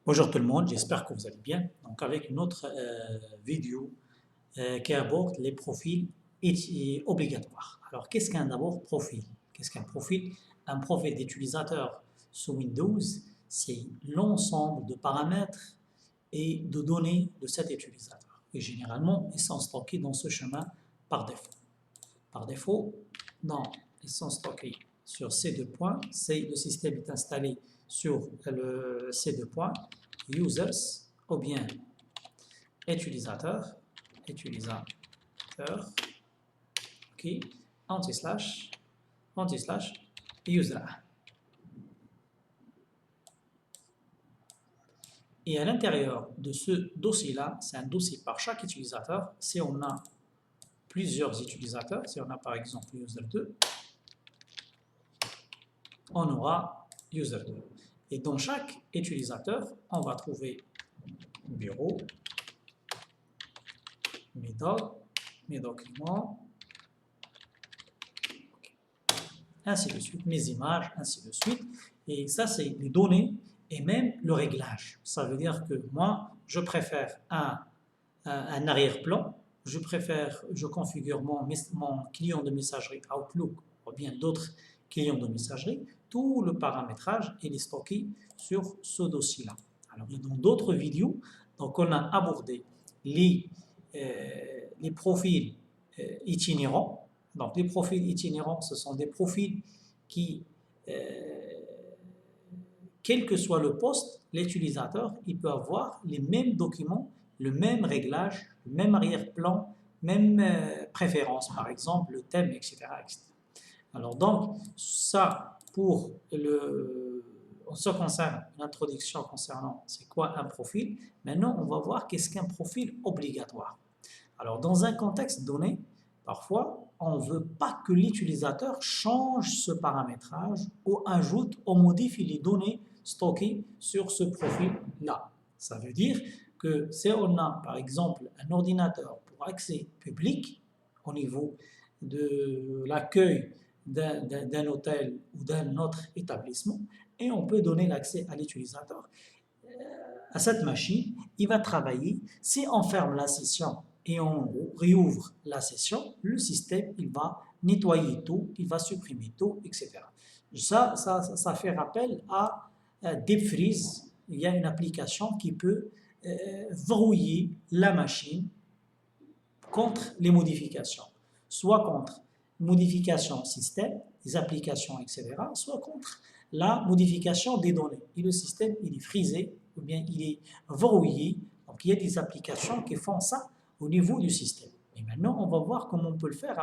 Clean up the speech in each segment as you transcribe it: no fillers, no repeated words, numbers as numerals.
Bonjour tout le monde, j'espère que vous allez bien. Donc avec une autre vidéo qui aborde les profils obligatoires. Alors qu'est-ce qu'un d'abord profil? Qu'est-ce qu'un profil? Un profil d'utilisateur sous Windows, c'est l'ensemble de paramètres et de données de cet utilisateur. Et généralement, ils sont stockés dans ce chemin par défaut. Par défaut, ils sont stockés sur ces deux points. Le système est installé sur ces deux points, users ou bien utilisateur, ok, anti-slash, user. Et à l'intérieur de ce dossier-là, c'est un dossier par chaque utilisateur. Si on a plusieurs utilisateurs, si on a par exemple user 2, on aura user 2. Et dans chaque utilisateur, on va trouver bureau, mes documents, ainsi de suite, mes images, ainsi de suite. Et ça, c'est les données et même le réglage. Ça veut dire que moi, je préfère un arrière-plan, je configure mon client de messagerie Outlook ou bien d'autres clients de messagerie, tout le paramétrage est stocké sur ce dossier-là. Alors, dans d'autres vidéos, donc on a abordé les profils itinérants. Donc, les profils itinérants, ce sont des profils qui, quel que soit le poste, l'utilisateur, il peut avoir les mêmes documents, le même réglage, le même arrière-plan, même préférence, par exemple, le thème, etc., etc. Alors donc, ça, pour en ce qui concerne l'introduction concernant c'est quoi un profil, maintenant on va voir qu'est-ce qu'un profil obligatoire. Alors dans un contexte donné, parfois on ne veut pas que l'utilisateur change ce paramétrage ou ajoute ou modifie les données stockées sur ce profil-là. Ça veut dire que si on a par exemple un ordinateur pour accès public au niveau de l'accueil d'un hôtel ou d'un autre établissement, et on peut donner l'accès à l'utilisateur à cette machine, il va travailler. Si on ferme la session et on réouvre la session, le système il va nettoyer tout, il va supprimer tout, etc. Ça fait rappel à Deep Freeze. Il y a une application qui peut verrouiller la machine contre les modifications, soit contre modification système, des applications, etc., soit contre la modification des données. Et le système, il est frisé, ou bien il est verrouillé. Donc, il y a des applications qui font ça au niveau du système. Et maintenant, on va voir comment on peut le faire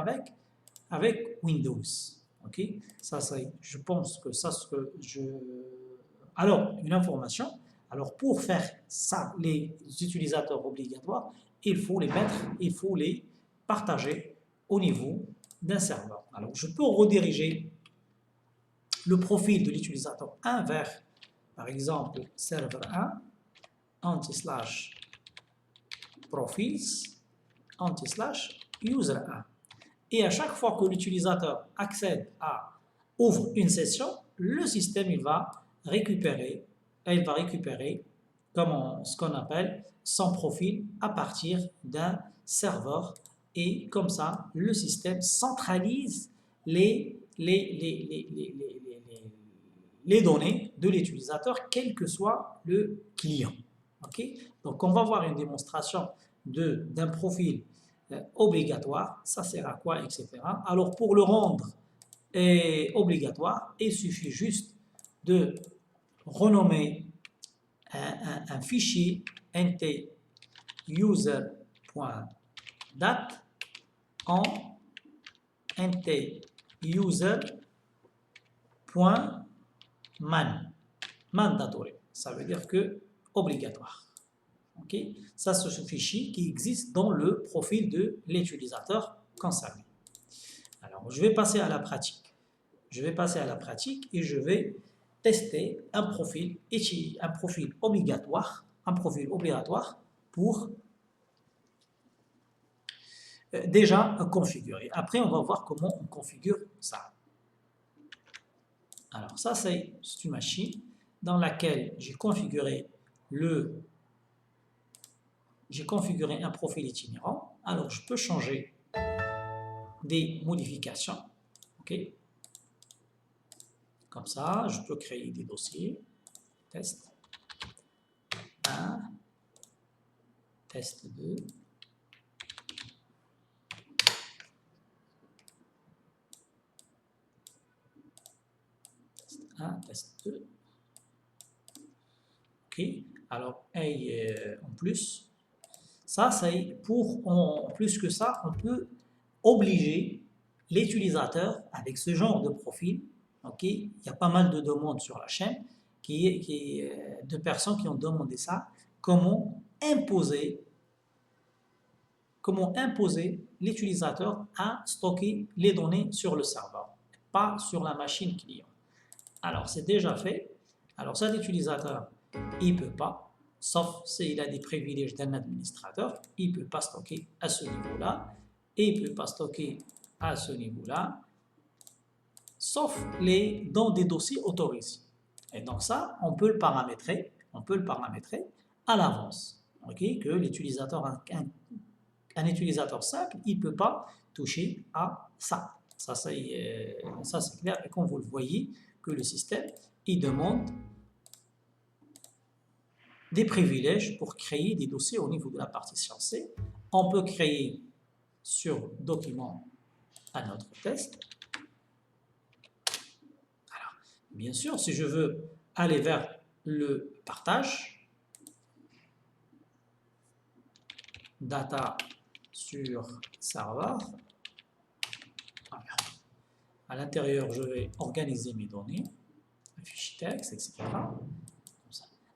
avec Windows. Ok, ça, je pense que ça, ce que je... Alors, une information. Alors, pour faire ça, les utilisateurs obligatoires, il faut les mettre, il faut les partager au niveau d'un serveur. Alors, je peux rediriger le profil de l'utilisateur 1 vers, par exemple, serveur 1, anti/profils, anti/user 1. Et à chaque fois que l'utilisateur accède ouvre une session, le système il va récupérer comme ce qu'on appelle son profil à partir d'un serveur. Et comme ça, le système centralise les données de l'utilisateur, quel que soit le client. Okay? Donc, on va voir une démonstration d'un profil obligatoire. Ça sert à quoi, etc. Alors, pour le rendre obligatoire, il suffit juste de renommer un fichier nt_user.dat en nt_user.man. Mandatory, ça veut dire que obligatoire. Okay? Ça, c'est ce fichier qui existe dans le profil de l'utilisateur concerné. Alors, je vais passer à la pratique. Je vais passer à la pratique et je vais tester un profil obligatoire pour déjà configurer. Après, on va voir comment on configure ça. Alors, ça, c'est une machine dans laquelle j'ai configuré j'ai configuré un profil itinérant, alors je peux changer des modifications. Ok, comme ça, je peux créer des dossiers. Test 1, test 2. Test 1, test 2. Ok, alors, en plus, ça, c'est en plus que ça, on peut obliger l'utilisateur avec ce genre de profil. Ok, il y a pas mal de demandes sur la chaîne de personnes qui ont demandé ça. Comment imposer l'utilisateur à stocker les données sur le serveur, pas sur la machine client. Alors, c'est déjà fait. Alors, cet utilisateur, il ne peut pas, sauf s'il a des privilèges d'un administrateur, il ne peut pas stocker à ce niveau-là, et il ne peut pas stocker à ce niveau-là, sauf dans des dossiers autorisés. Et donc ça, on peut le paramétrer à l'avance, okay, que l'utilisateur, un utilisateur simple, il ne peut pas toucher à ça. Ça c'est clair, et comme vous le voyez, que le système, il demande des privilèges pour créer des dossiers au niveau de la partition C. On peut créer sur document à notre test. Alors, bien sûr, si je veux aller vers le partage, data sur serveur, à l'intérieur, je vais organiser mes données, fichier texte, etc.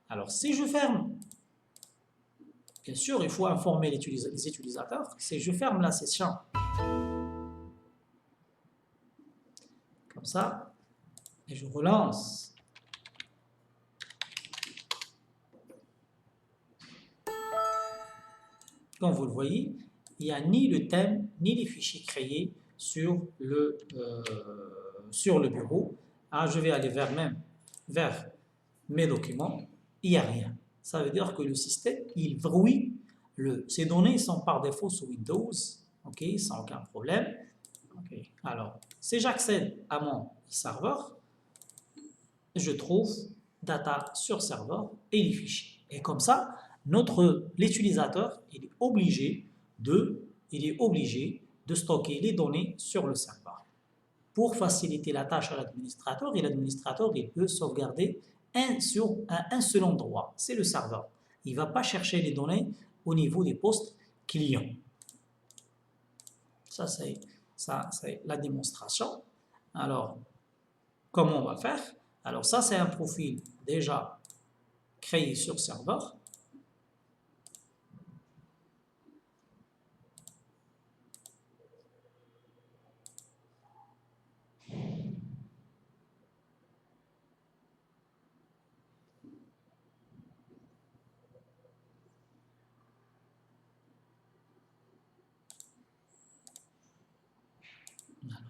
Alors, si je ferme, bien sûr, il faut informer les utilisateurs, si je ferme la session, comme ça, et je relance, comme vous le voyez, il n'y a ni le thème, ni les fichiers créés sur le bureau. Alors, je vais aller vers mes documents, il n'y a rien. Ça veut dire que le système, il verrouille ces données sont par défaut sous Windows, ok, sans aucun problème. Okay. Alors, si j'accède à mon serveur, je trouve data sur serveur et les fichiers. Et comme ça, l'utilisateur, il est obligé de stocker les données sur le serveur. Pour faciliter la tâche à l'administrateur, et l'administrateur, il peut sauvegarder sur un seul endroit, c'est le serveur. Il ne va pas chercher les données au niveau des postes clients. Ça, c'est la démonstration. Alors, comment on va faire? Alors, ça, c'est un profil déjà créé sur serveur.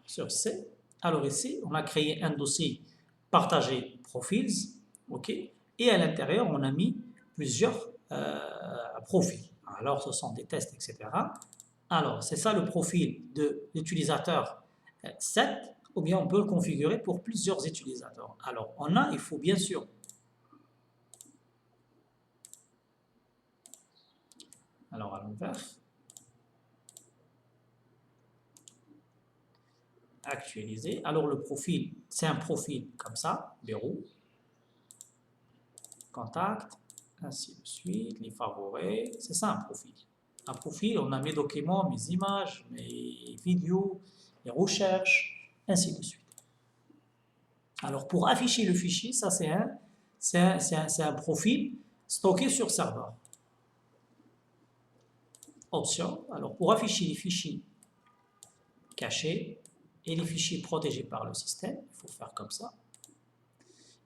Sur C. Alors ici, on a créé un dossier partagé profils, ok, et à l'intérieur, on a mis plusieurs profils. Alors, ce sont des tests, etc. Alors, c'est ça le profil de l'utilisateur 7, ou bien on peut le configurer pour plusieurs utilisateurs. Alors, il faut bien sûr à l'envers. Actualiser. Alors le profil, c'est un profil comme ça, bureau, contact, ainsi de suite, les favoris, c'est ça un profil. Un profil, on a mes documents, mes images, mes vidéos, les recherches, ainsi de suite. Alors pour afficher le fichier, ça c'est un profil stocké sur serveur. Option, alors pour afficher les fichiers cachés, et les fichiers protégés par le système, il faut faire comme ça.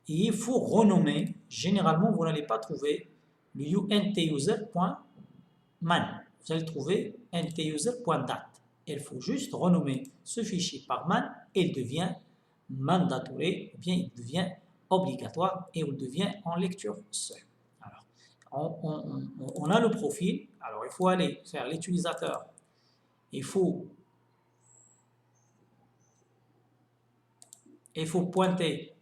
Et il faut renommer, généralement vous n'allez pas trouver le untuser.man, vous allez trouver untuser.dat. Il faut juste renommer ce fichier par man et il devient mandatory, ou bien il devient obligatoire et il devient en lecture seule. Alors, On a le profil, alors il faut aller faire l'utilisateur, il faut pointer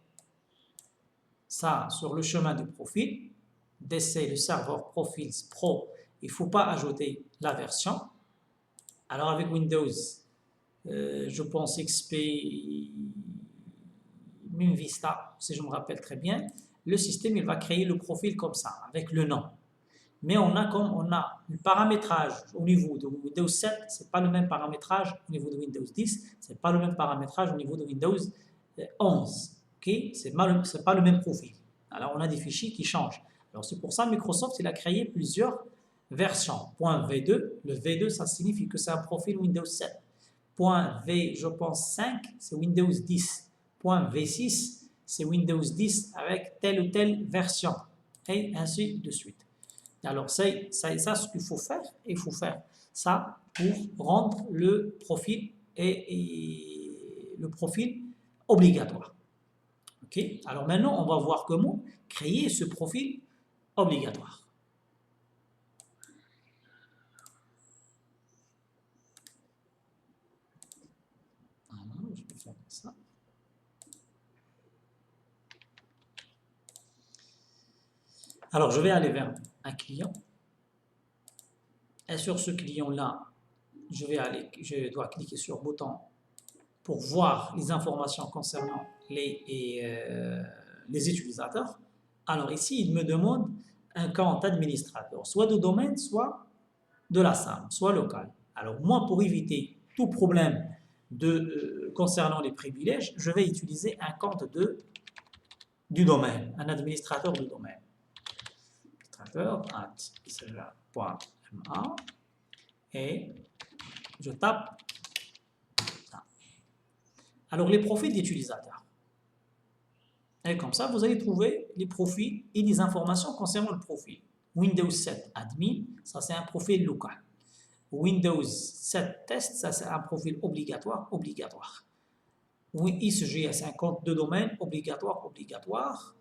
ça sur le chemin du profil, d'essayer le serveur Profils Pro, il ne faut pas ajouter la version. Alors avec Windows, je pense XP, même Vista, si je me rappelle très bien, le système il va créer le profil comme ça, avec le nom. Mais on a le paramétrage au niveau de Windows 7, ce n'est pas le même paramétrage au niveau de Windows 10, ce n'est pas le même paramétrage au niveau de Windows 11. Okay? Ce n'est pas le même profil. Alors on a des fichiers qui changent. Alors c'est pour ça que Microsoft il a créé plusieurs versions. .v2, le V2 ça signifie que c'est un profil Windows 7. .v, je pense 5, c'est Windows 10. .v6, c'est Windows 10 avec telle ou telle version. Et ainsi de suite. Alors, c'est ça ce qu'il faut faire. Il faut faire ça pour rendre le profil obligatoire. Ok. Alors maintenant, on va voir comment créer ce profil obligatoire. Alors, je vais faire ça. Alors, je vais aller vers un client. Et sur ce client-là, je dois cliquer sur le bouton pour voir les informations concernant les utilisateurs. Alors ici, il me demande un compte administrateur, soit de domaine, soit de la SAM, soit local. Alors moi, pour éviter tout problème concernant les privilèges, je vais utiliser un compte du domaine, un administrateur de domaine. Administrateur@isra.ma et je tape ça. Alors les profils d'utilisateurs. Et comme ça, vous allez trouver les profils et les informations concernant le profil. Windows 7 Admin, ça c'est un profil local. Windows 7 Test, ça c'est un profil obligatoire. ISGS, un compte de domaine obligatoire.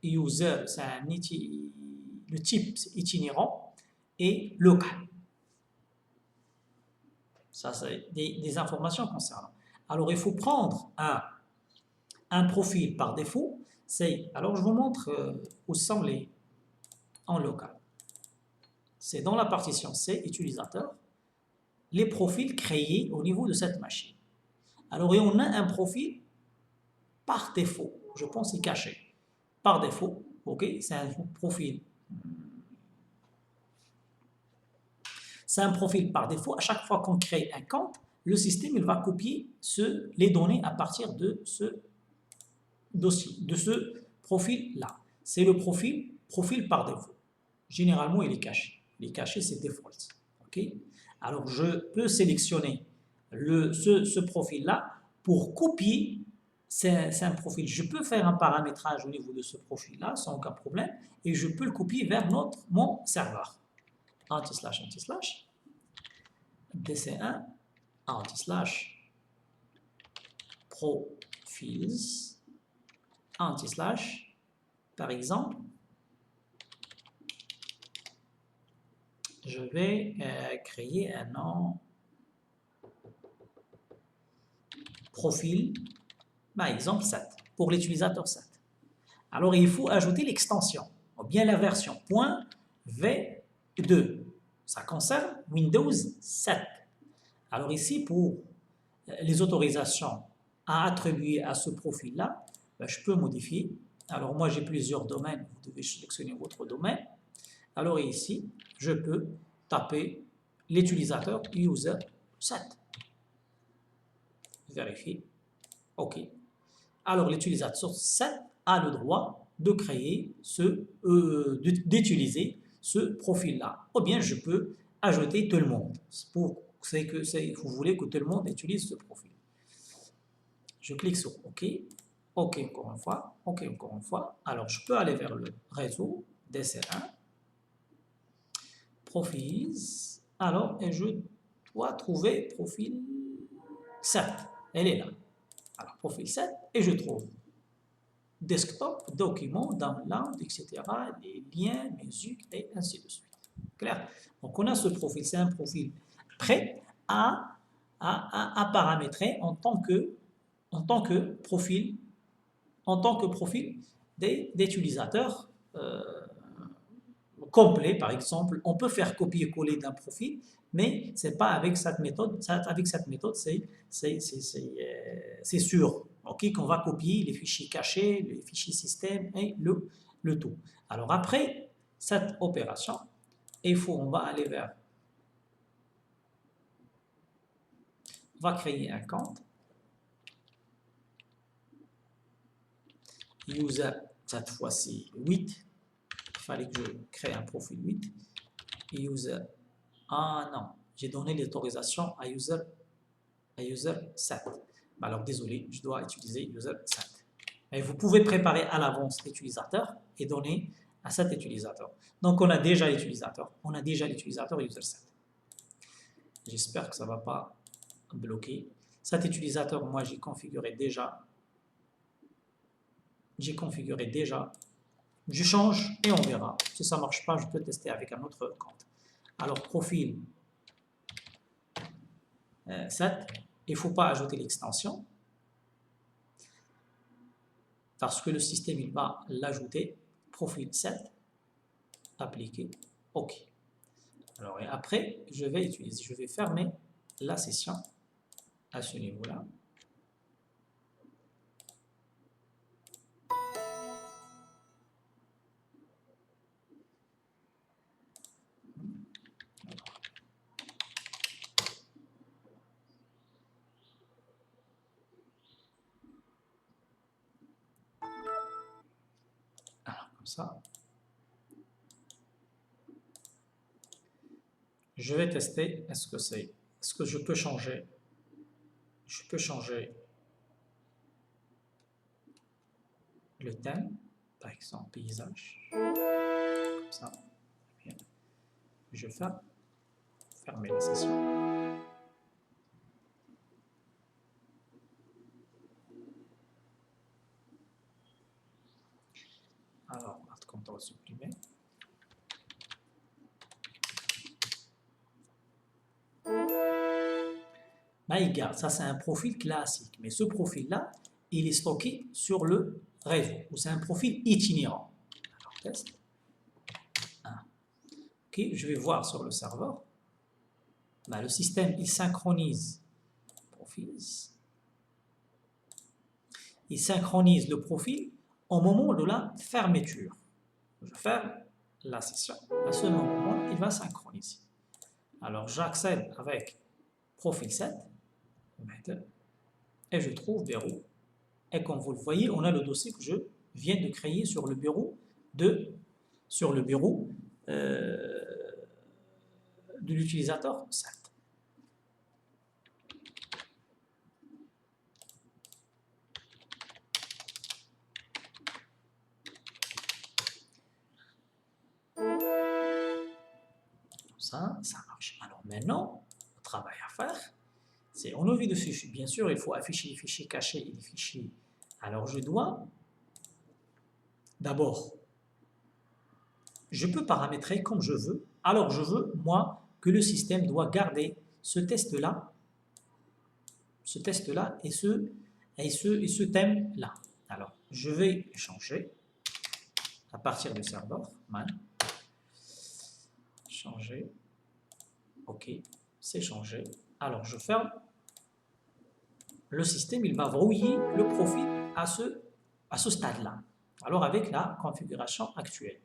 User, c'est le type itinérant et local. Ça, c'est des informations concernant. Alors, il faut prendre un profil par défaut. Alors, je vous montre où sont en local. C'est dans la partition C, utilisateur, les profils créés au niveau de cette machine. Alors, et on a un profil par défaut. Je pense qu'il est caché. Par défaut, ok, c'est un profil. C'est un profil par défaut. À chaque fois qu'on crée un compte, le système il va copier les données à partir de ce dossier, de ce profil-là. C'est le profil par défaut. Généralement, il est caché. Il est caché, c'est default. Okay? Alors, je peux sélectionner ce profil-là pour copier. C'est un profil. Je peux faire un paramétrage au niveau de ce profil-là sans aucun problème et je peux le copier vers mon serveur. Anti/, DC1, anti/, profils, anti/, par exemple, je vais créer un nom profil, par exemple 7, pour l'utilisateur 7. Alors, il faut ajouter l'extension, ou bien la version .v2. Ça concerne Windows 7. Alors ici, pour les autorisations à attribuer à ce profil-là, je peux modifier. Alors moi, j'ai plusieurs domaines. Vous devez sélectionner votre domaine. Alors ici, je peux taper l'utilisateur user 7. Vérifier. OK. Alors l'utilisateur 7 a le droit de créer d'utiliser ce profil-là. Ou bien je peux ajouter tout le monde. Vous voulez que tout le monde utilise ce profil. Je clique sur OK. OK encore une fois. OK encore une fois. Alors je peux aller vers le réseau DC1. Profils. Alors, et je dois trouver profil 7. Elle est là. Alors, profil 7 et je trouve. desktop, documents, download, etc., les liens, musique, et ainsi de suite. Clair? Donc, on a ce profil, c'est un profil prêt à paramétrer en tant que profil, d'utilisateurs complet, par exemple. On peut faire copier-coller d'un profil, mais c'est pas avec cette méthode. Avec cette méthode, c'est sûr, ok, qu'on va copier les fichiers cachés, les fichiers système et le tout. Alors après cette opération, on va aller vers, on va créer un compte user, cette fois-ci 8. Il fallait que je crée un profil 8. User, ah non, j'ai donné l'autorisation à user 7. Alors désolé, je dois utiliser user 7. Mais vous pouvez préparer à l'avance l'utilisateur et donner à cet utilisateur. Donc on a déjà l'utilisateur, user 7. J'espère que ça ne va pas bloquer. Cet utilisateur, moi j'ai configuré déjà. Je change et on verra. Si ça ne marche pas, je peux tester avec un autre compte. Alors profil 7, il ne faut pas ajouter l'extension parce que le système il va l'ajouter. Profil 7, appliquer, OK. Alors et après, je vais fermer la session à ce niveau-là. Alors comme ça. Je vais tester, est-ce que je peux changer le thème, par exemple paysage, comme ça. Bien. Je vais fermer la session. Alors, Alt Contrôle supprimer. Là, il garde. Ça, c'est un profil classique. Mais ce profil-là, il est stocké sur le réseau. Ou c'est un profil itinérant. Alors, test. 1. OK, je vais voir sur le serveur. Là, le système, il synchronise profils. Il synchronise le profil au moment de la fermeture. Je ferme la session. À ce moment, il va synchroniser. Alors, j'accède avec profil 7. Et je trouve verrou. Et comme vous le voyez, on a le dossier que je viens de créer sur le bureau de l'utilisateur 7. Ça marche. Alors maintenant, le travail à faire, c'est on ouvre de fichiers. Bien sûr, il faut afficher les fichiers cachés et les fichiers. Alors je dois d'abord, je peux paramétrer comme je veux. Alors je veux, moi, que le système doit garder ce test-là et ce thème-là. Alors, je vais changer à partir du serveur, man. Changer. OK, c'est changé. Alors, je ferme. Le système, il va verrouiller le profil à ce stade-là. Alors, avec la configuration actuelle.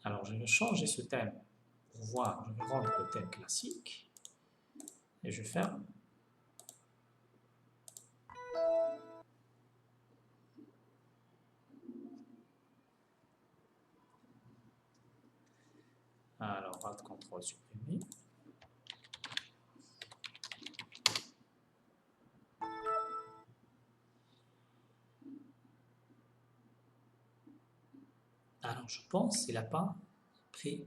Alors, je vais changer ce thème pour voir, je vais rendre le thème classique et je ferme. Alors, Alt Contrôle supprimer. Alors, Alors, je pense qu'il n'a pas pris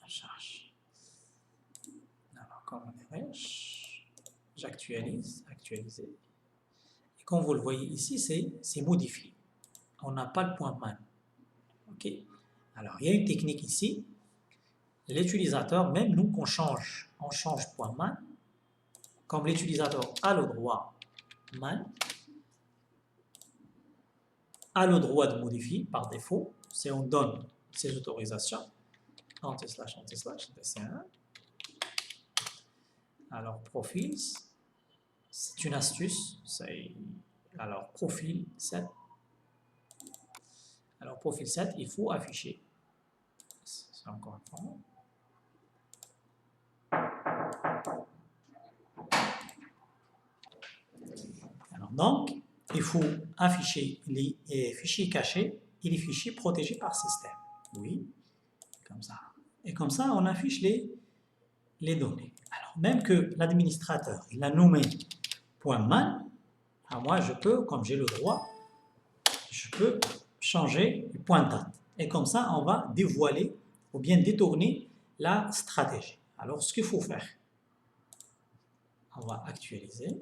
en charge. Alors, comment dirais-je? J'actualise, actualiser. Et comme vous le voyez ici, c'est modifié. On n'a pas le point man. OK? Alors, il y a une technique ici. L'utilisateur, même nous, on change point man. Comme l'utilisateur a le droit man, a le droit de modifier par défaut, c'est on donne ses autorisations, anti-slash, DC1. Alors, profils, c'est une astuce, alors profil 7. Alors, profil 7, il faut afficher. C'est encore un point. Alors, donc, il faut afficher les fichiers cachés et les fichiers protégés par système. Oui, comme ça. Et comme ça, on affiche les données. Alors, même que l'administrateur, il a nommé .man, alors moi, je peux, comme j'ai le droit, je peux changer le point date. Et comme ça, on va dévoiler ou bien détourner la stratégie. Alors, ce qu'il faut faire, on va actualiser.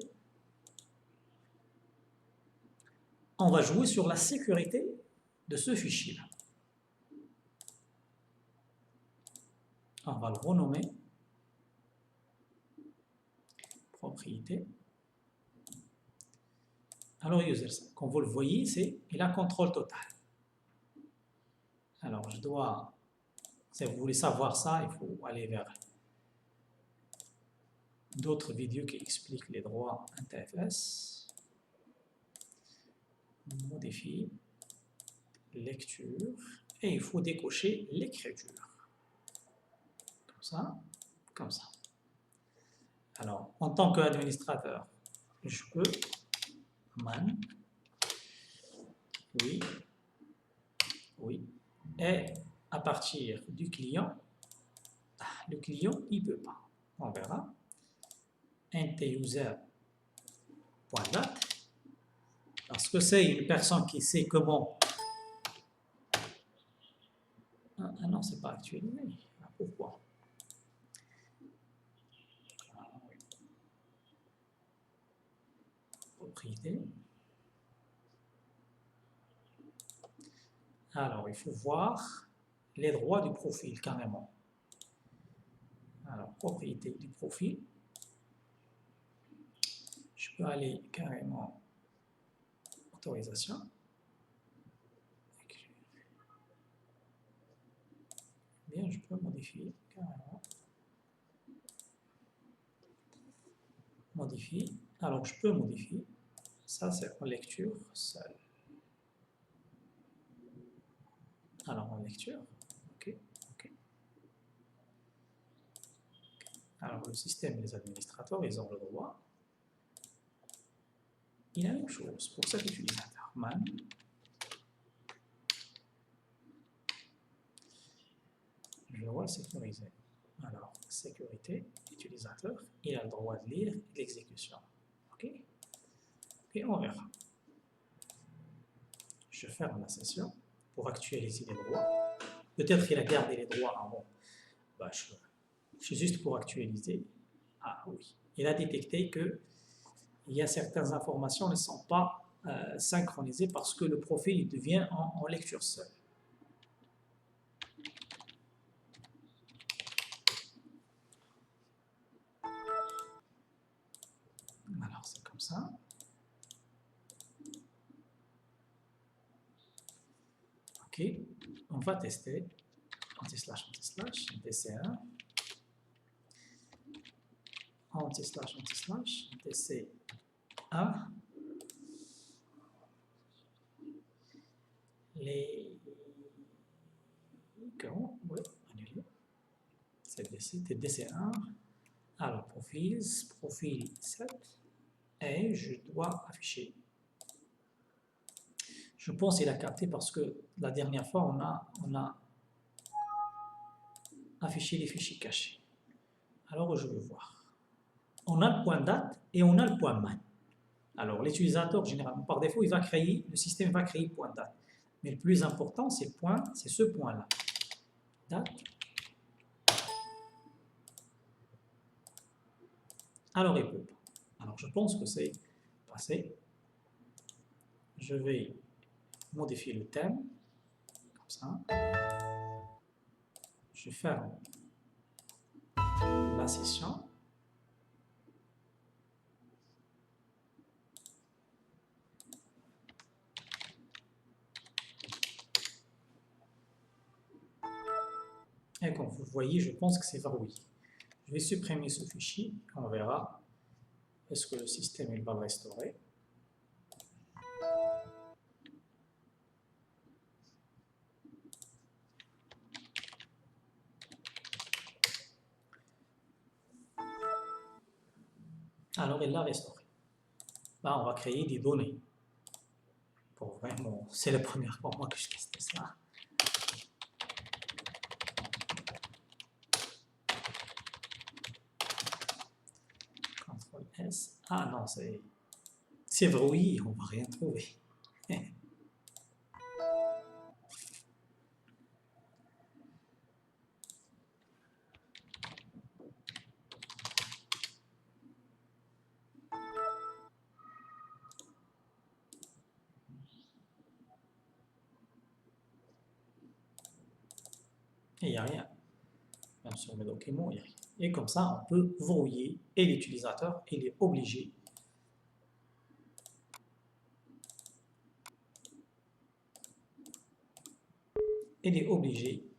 On va jouer sur la sécurité de ce fichier-là. On va le renommer propriété. Alors, user, comme vous le voyez, il a contrôle total. Alors, je dois, si vous voulez savoir ça, il faut aller vers d'autres vidéos qui expliquent les droits NTFS. Modifier, lecture, et il faut décocher l'écriture. Comme ça, comme ça. Alors, en tant qu'administrateur, je peux man, oui, oui, et à partir du client, le client, il ne peut pas. On verra. int-user.date, parce que c'est une personne qui sait comment. Ah non, c'est pas actualisé. Pourquoi? Propriété. Alors, il faut voir les droits du profil carrément. Alors, propriété du profil. Je peux aller carrément autorisation. Bien, je peux modifier carrément. Modifier. Alors, je peux modifier. Ça, c'est en lecture seule. Alors, en lecture. OK. OK. Alors, le système et les administrateurs, ils ont le droit. Il y a la même chose pour cet utilisateur. Man. Je dois le sécuriser. Alors, sécurité, utilisateur, il a le droit de lire l'exécution. OK? Et on verra. Je ferme la session pour actualiser les droits. Peut-être qu'il a gardé les droits avant. Bah, je suis juste pour actualiser. Ah oui. Il a détecté que il y a certaines informations qui ne sont pas synchronisées parce que le profil il devient en lecture seule. Alors, c'est comme ça. OK. On va tester. Anti-slash, DC1. Anti-slash, DC1. Les... Comment? Oui, annulé. C'est DC1. Alors, profil 7. Et je dois afficher. Je pense qu'il a capté parce que la dernière fois, on a affiché les fichiers cachés. Alors, je veux voir. On a le point date et on a le point man. Alors, l'utilisateur, généralement, par défaut, le système va créer point date. Mais le plus important, c'est ce point-là. Alors, il peut pas. Alors, je pense que c'est passé. Je vais modifier le thème, comme ça. Je ferme la session. Et comme vous voyez, je pense que c'est verrouillé. Je vais supprimer ce fichier, on verra. Est-ce que le système il va le restaurer? Alors, il l'a restauré. Là, on va créer des données. Pour vraiment, c'est la première fois moi que je teste ça. CTRL S. Ah non, c'est verrouillé, on ne va rien trouver. Et il n'y a rien. Même sur mes documents, il n'y a rien. Et comme ça, on peut verrouiller et l'utilisateur, il est obligé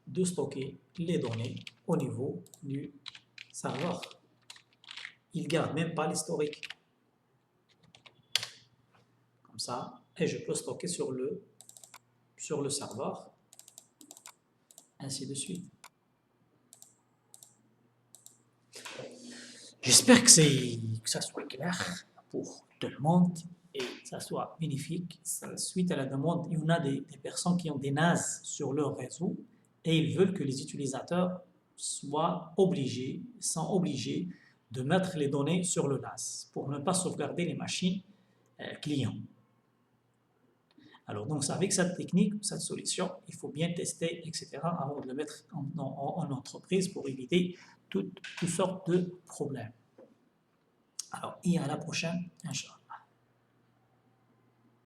de stocker les données au niveau du serveur. Il ne garde même pas l'historique. Comme ça, et je peux stocker sur le serveur, ainsi de suite. J'espère que ça soit clair pour tout le monde et que ça soit bénéfique. Suite à la demande, il y en a des personnes qui ont des NAS sur leur réseau et ils veulent que les utilisateurs sont obligés de mettre les données sur le NAS pour ne pas sauvegarder les machines clients. Alors, donc, avec cette technique, cette solution, il faut bien tester, etc., avant de le mettre en entreprise pour éviter toutes sortes de problèmes. Alors, et à la prochaine, Inch'Allah.